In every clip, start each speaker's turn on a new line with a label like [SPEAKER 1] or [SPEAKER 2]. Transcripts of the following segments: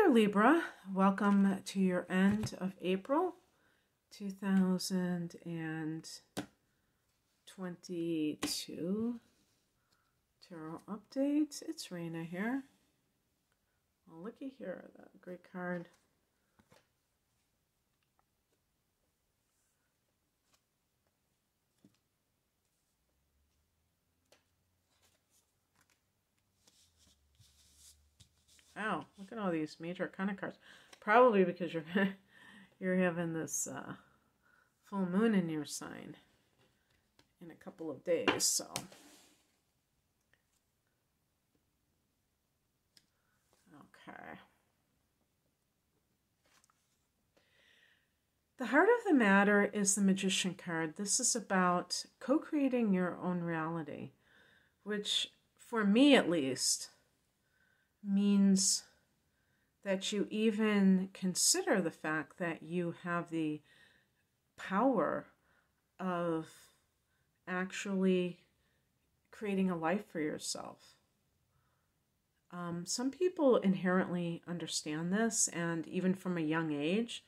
[SPEAKER 1] there, Libra. Welcome to your end of April 2022 Tarot update. It's Raina here. Well, looky here, that great card. Wow, look at all these major arcana cards. Probably because you're having this full moon in your sign in a couple of days, so. Okay. The heart of the matter is the Magician card. This is about co-creating your own reality, which, for me at least, means that you even consider the fact that you have the power of actually creating a life for yourself. Some people inherently understand this, and even from a young age,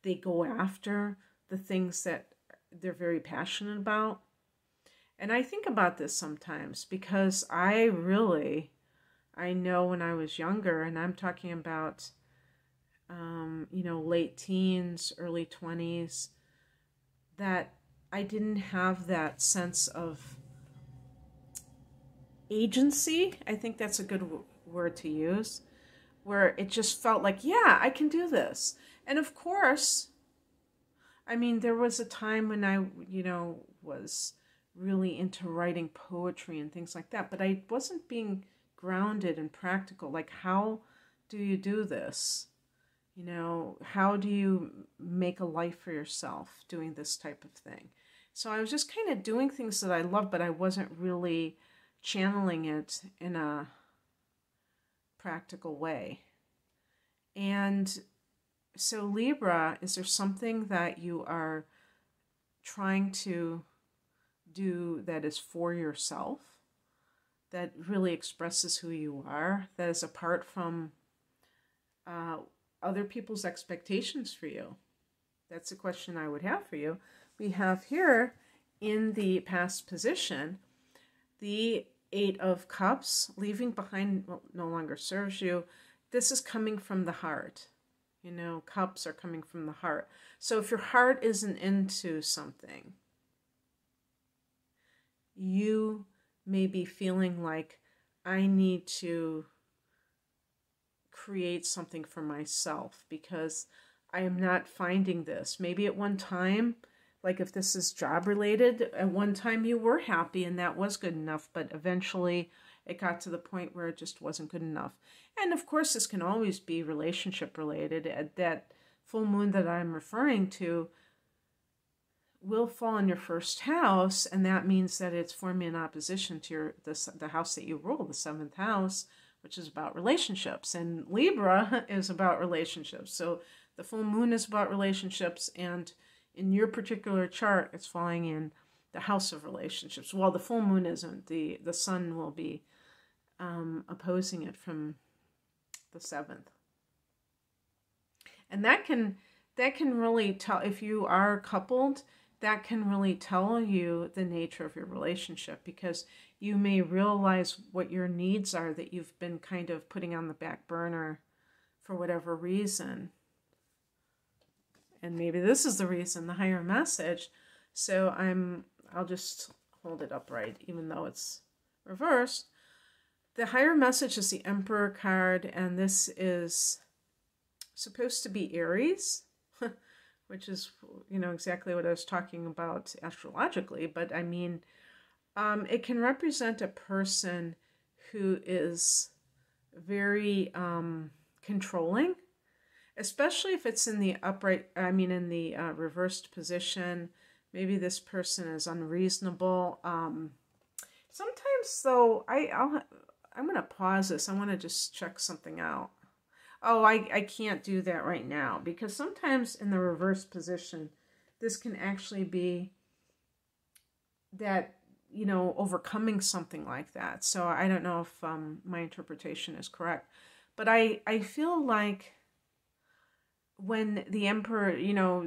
[SPEAKER 1] they go after the things that they're very passionate about. And I think about this sometimes because I know when I was younger, and I'm talking about, late teens, early 20s, that I didn't have that sense of agency. I think that's a good word to use, where it just felt like, yeah, I can do this. And of course, I mean, there was a time when I, was really into writing poetry and things like that, but I wasn't being grounded and practical. Like, how do you do this? How do you make a life for yourself doing this type of thing? So I was just kind of doing things that I love, but I wasn't really channeling it in a practical way. And so Libra, is there something that you are trying to do that is for yourself, that really expresses who you are, that is apart from other people's expectations for you? That's a question I would have for you. We have here in the past position, the Eight of Cups, leaving behind what no longer serves you. This is coming from the heart. Cups are coming from the heart. So if your heart isn't into something, you may be feeling like, I need to create something for myself because I am not finding this. Maybe at one time, like if this is job related, at one time you were happy and that was good enough, but eventually it got to the point where it just wasn't good enough. And of course, this can always be relationship related. That full moon that I'm referring to will fall in your first house, and that means that it's forming an opposition to the house that you rule, the seventh house, which is about relationships. And Libra is about relationships. So the full moon is about relationships, and in your particular chart, it's falling in the house of relationships. Well, the full moon isn't. The sun will be opposing it from the 7th. And that can really tell, if you are coupled, that can really tell you the nature of your relationship, because you may realize what your needs are that you've been kind of putting on the back burner for whatever reason. And maybe this is the reason, the higher message. So I'll just hold it upright, even though it's reversed. The higher message is the Emperor card, and this is supposed to be Aries, which is, exactly what I was talking about astrologically. But I mean, it can represent a person who is very controlling, especially if it's in the reversed position. Maybe this person is unreasonable. Sometimes, though, I'm going to pause this. I want to just check something out. Oh, I can't do that right now, because sometimes in the reverse position, this can actually be that, overcoming something like that. So I don't know if my interpretation is correct. But I feel like when the Emperor,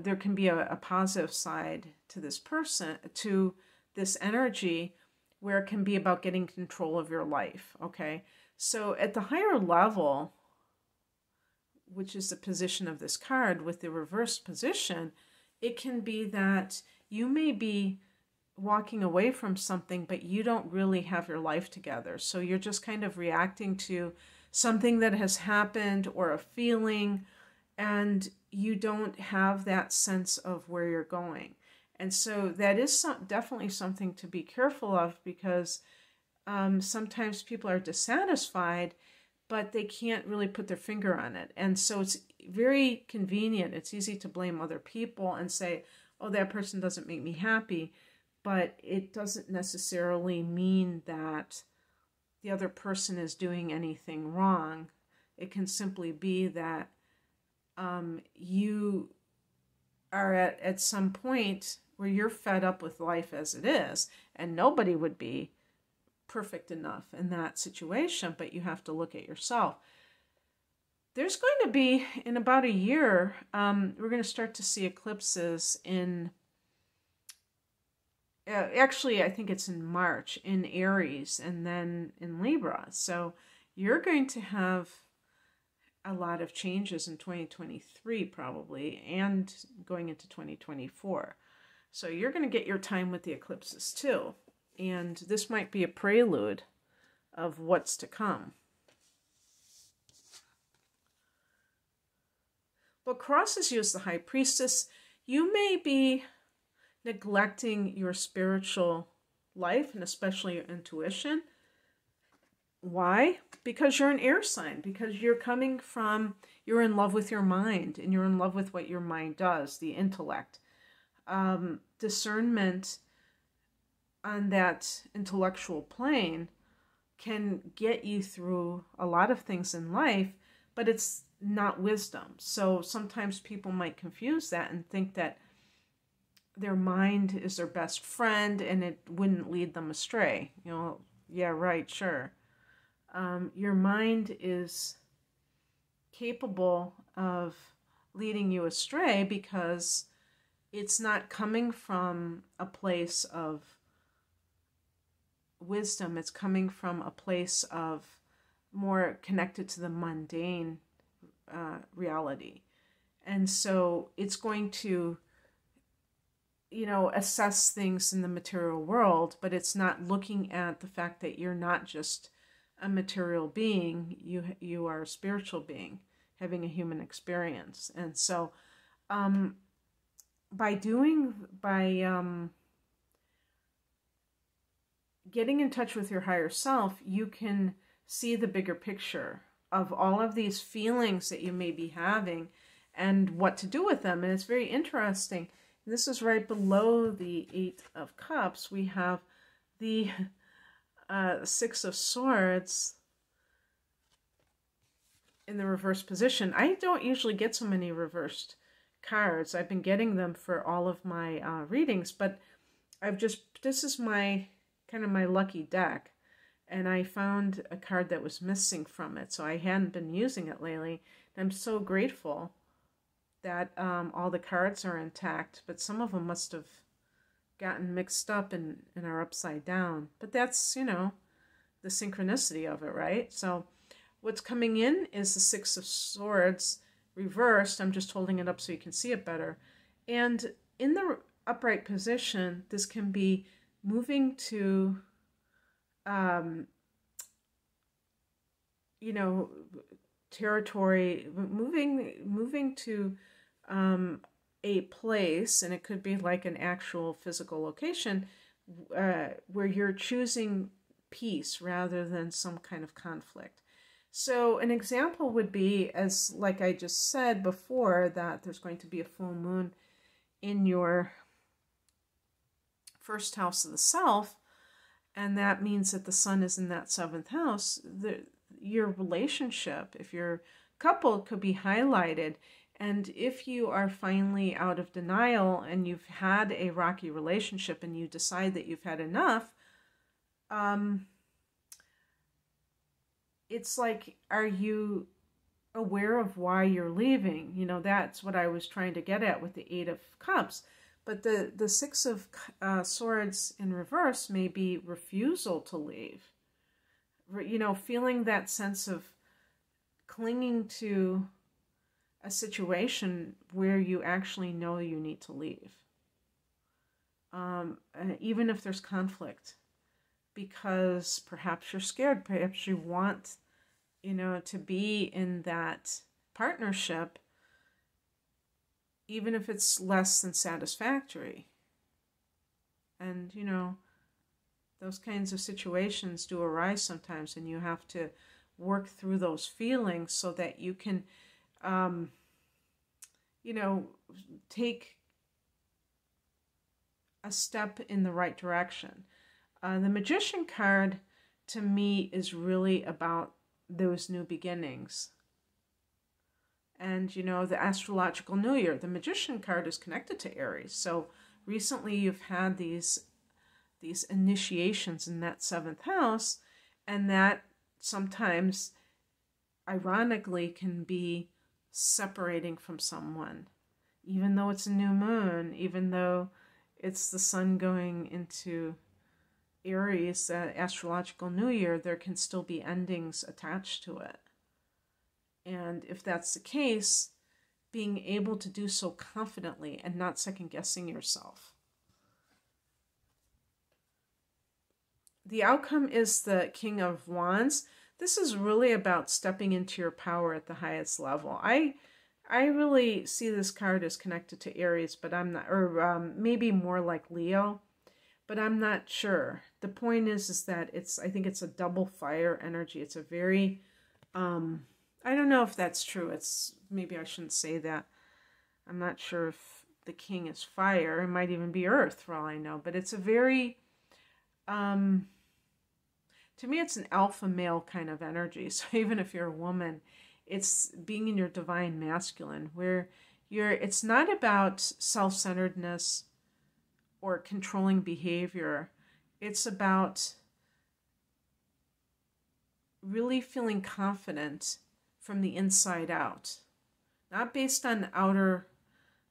[SPEAKER 1] there can be a positive side to this person, to this energy, where it can be about getting control of your life, okay? So at the higher level, which is the position of this card with the reversed position, it can be that you may be walking away from something, but you don't really have your life together. So you're just kind of reacting to something that has happened or a feeling, and you don't have that sense of where you're going. And so that is definitely something to be careful of, because sometimes people are dissatisfied, but they can't really put their finger on it. And so it's very convenient. It's easy to blame other people and say, oh, that person doesn't make me happy. But it doesn't necessarily mean that the other person is doing anything wrong. It can simply be that you are at some point where you're fed up with life as it is, and nobody would be perfect enough in that situation, but you have to look at yourself. There's going to be, in about a year, we're going to start to see eclipses in, actually, I think it's in March, in Aries, and then in Libra. So you're going to have a lot of changes in 2023 probably, and going into 2024. So you're going to get your time with the eclipses too. And this might be a prelude of what's to come. What crosses you as the High Priestess, you may be neglecting your spiritual life, and especially your intuition. Why? Because you're an air sign, because you're in love with your mind, and you're in love with what your mind does, the intellect. Discernment on that intellectual plane can get you through a lot of things in life, but it's not wisdom. So sometimes people might confuse that and think that their mind is their best friend and it wouldn't lead them astray. Yeah, right, sure. Your mind is capable of leading you astray because it's not coming from a place of wisdom. It's coming from a place of more connected to the mundane reality. And so it's going to, assess things in the material world, but it's not looking at the fact that you're not just a material being. You are a spiritual being having a human experience. And so by getting in touch with your higher self, you can see the bigger picture of all of these feelings that you may be having and what to do with them. And it's very interesting. This is right below the Eight of Cups. We have the Six of Swords in the reverse position. I don't usually get so many reversed cards. I've been getting them for all of my readings, but this is my kind of my lucky deck, and I found a card that was missing from it, so I hadn't been using it lately. And I'm so grateful that all the cards are intact, but some of them must have gotten mixed up and are upside down. But that's, the synchronicity of it, right? So what's coming in is the Six of Swords reversed. I'm just holding it up so you can see it better. And in the upright position, this can be moving to, territory, moving to a place, and it could be like an actual physical location where you're choosing peace rather than some kind of conflict. So an example would be, as like I just said before, that there's going to be a full moon in your first house of the self, and that means that the sun is in that seventh house. Your relationship, if you're couple, could be highlighted. And if you are finally out of denial and you've had a rocky relationship and you decide that you've had enough, it's like, are you aware of why you're leaving. You know, that's what I was trying to get at with the Eight of Cups. But the Six of Swords in reverse may be refusal to leave. You know, feeling that sense of clinging to a situation where you actually know you need to leave. Even if there's conflict. Because perhaps you're scared, perhaps you want, you know, to be in that partnership, even if it's less than satisfactory. And, you know, those kinds of situations do arise sometimes, and you have to work through those feelings so that you can, you know, take a step in the right direction. The Magician card, to me, is really about those new beginnings. And, you know, the astrological new year, the Magician card is connected to Aries. So recently you've had these initiations in that 7th house, and that sometimes, ironically, can be separating from someone. Even though it's a new moon, even though it's the sun going into Aries, astrological new year, there can still be endings attached to it. And if that's the case, being able to do so confidently and not second-guessing yourself. The outcome is the King of Wands. This is really about stepping into your power at the highest level. I really see this card as connected to Aries, but I'm not, or maybe more like Leo, but I'm not sure. The point is that I think it's a double fire energy. It's a very, I don't know if that's true. Maybe I shouldn't say that. I'm not sure if the king is fire. It might even be earth for all I know. But it's a very, to me, it's an alpha male kind of energy. So even if you're a woman, it's being in your divine masculine, where it's not about self-centeredness or controlling behavior. It's about really feeling confident from the inside out. Not based on outer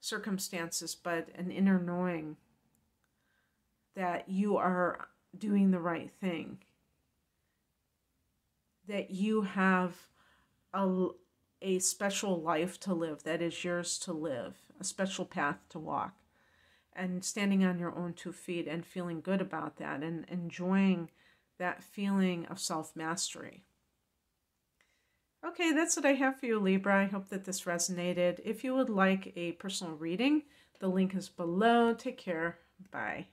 [SPEAKER 1] circumstances, but an inner knowing that you are doing the right thing. That you have a special life to live that is yours to live, a special path to walk, and standing on your own 2 feet and feeling good about that and enjoying that feeling of self-mastery. Okay, that's what I have for you, Libra. I hope that this resonated. If you would like a personal reading, the link is below. Take care. Bye.